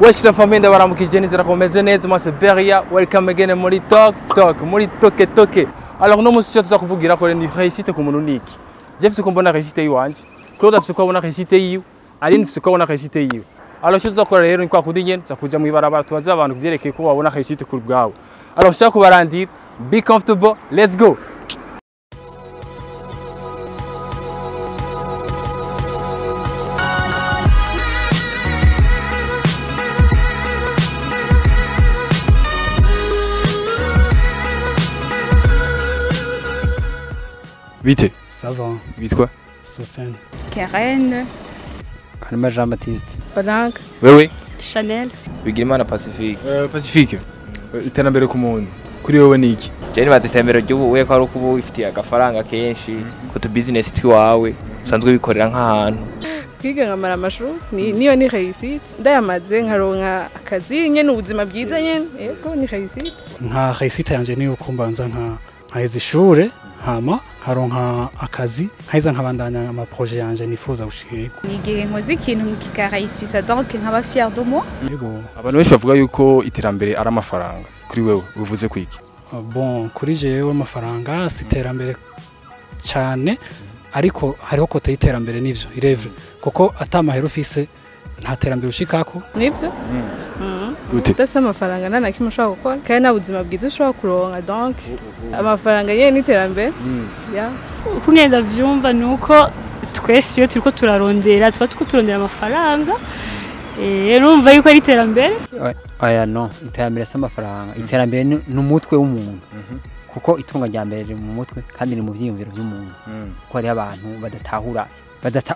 Wesh la famille ndabaramukije neza komeze neza moi c'est Béria welcome again muri talk muri toke. Alors no musi tuza kuvugira ko ni réussite ku muntu niki. Je fise ko mbona réussite yiwanje. Claude afise ko abona réussite yiwe. Aline afise ko abona réussite yiwe. Alors tuza ko rero ni kwa kundi nyene tuza kuja mu ibarabara tubaza abantu kuvyerekeye ko babona réussite kuri bwawe. Alors shaka kubarandira be comfortable, let's go. Vite. Ça va. Vite quoi? Sosten. Karen. Kalma Jean-Baptiste. Banang. Wewe. Chanel. Bigirimana Pacifique. Pacifique. Iterambere ku muntu. Kuri wewe niki? Je nibaza iterambere ry'ubuye ko ari kuba wifitiye agafaranga kenshi ko tu business twiwawe usanzwe bikorera nk'ahantu. Kwiga nkamara amashuri niyo ni réussite. Ndayamaze nkaronka akazi nyene ubuzima bwiza nyene. Yego ni réussite. Nka réussite yanje niyo kumbanza nkaheza ishure hama haronka akazi nkaiza nkabandanya ama projet yanje nifuza gushika. Nigihe nkoze ikintu kikaréussisa donc nkaba fier de moi. Yego. Abantu benshi bavuga yuko iterambere ari amafaranga. Kuri wewe uvuze kwiki? Bon, kuri jewe amafaranga si iterambere cyane ariko hariho kote iterambere nivyo irevre kuko atamahera ufise nta terambere ushikako. Nivyo? Gute? Udafise amafaranga nta kimwe ushobora gukora kandi nta buzima bwiza ushobora kuronka donc amafaranga nyene n'iterambere. Kungenda vyumva nuko twese iyo turiko turarondera amafaranga urumva yuko ari iterambere. Oya no, iterambere s'amafaranga, iterambere n'umutwe w'umuntu. Kuko itunga rya mbere riri mu mutwe kandi ni mu vyiyumviro by'umuntu. Ko hari abantu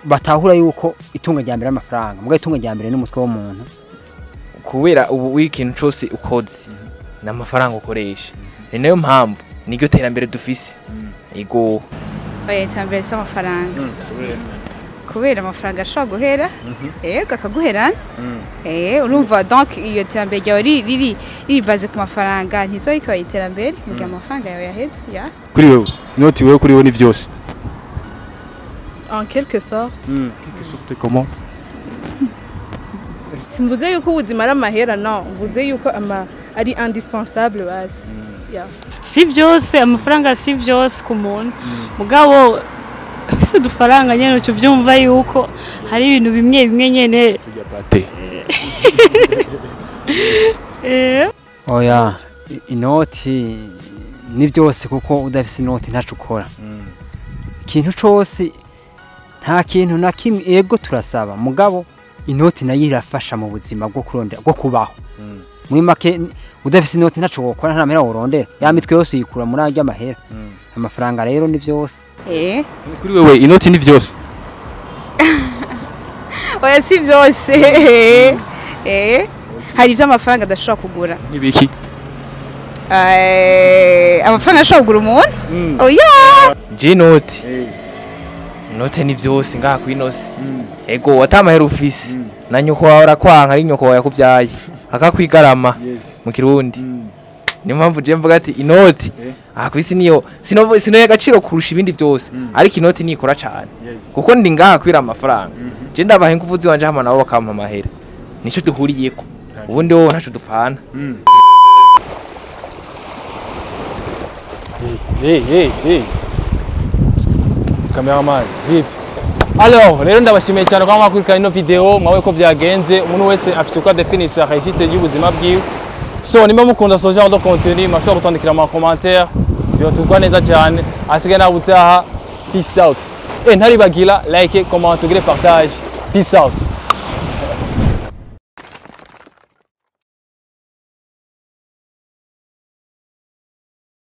batahura yuko itunga rya mbere amafaranga, muga itunga rya mbere n'umutwe w'umuntu. Kubera ubu weekend cyose ukoze n'amafaranga ukoresha. Ni nayo mpamvu niryo terambere dufise. Ego. Oya iterambere s'amafaranga. Kubera amafaranga ashobora guhera yego akaguherana urumva donc iyo terambere ryawe riri base ku mafaranga ntizoyikora iterambere mu gihe amafaranga yawe yaheze Kuri wewe inoti wewe kuri wewe ni vyose en quelque sorte. Quelque sorte comment? Simvuze yuko ubuzima ari amahera no mvuze yuko ari indispensable basi. Si vyose amafaranga si vyose ku muntu. Mugabo afise udufaranga nyene cyo byumva yuko hari ibintu bimwe nyene tujya pate. Oya, inoti ni byose kuko udafise inoti ntacu ukora. Ikintu cyose nta kintu na kimwe ego turasaba mugabo inoti nayo irafasha mu buzima bwo kurondera bwo kubaho. Muri make udafise inoti ntacu gukora nta mahera urondera ya mitwe yose yikura muri ajya mahera. Amafaranga rero ni byose. Kuri wewe inoti ni vyose? Oya si vyose. Hari ivyo amafaranga adashobora kugura. Ibiki? Amafaranga ashobora kugura umuntu? Oya. Je inoti. Inoti ni vyose ngaha ku inosi. Ego watamahera ufise. Na nyoko wawe arakwanka ari nyoko wawe yakuvyaye. Akakwigarama mu Kirundi. Niyo mpamvu je mvuga ati inoti kwisi niyo sino y'agaciro kurusha ibindi byose ariko inoti nikora cyane kuko ndi ngaha kwira amafaranga je ndabahe nguvuzi wanje hamwe nabo bakampa amahera nico duhuriyeko ubundi wowe ntaco dupfana. Cameraman vip. Alors rero ndabashimiye cyane kwa mwakurikirana ino video mwawe ko byagenze umuntu wese afise uko definisa réussite y'ubuzima bwiwe. So nimba mukunda ce genre de contenu mashobora gutandikira mu commentaire byotugwa neza cyane asigaye na butaha peace out ntaribagira like comment partage peace out.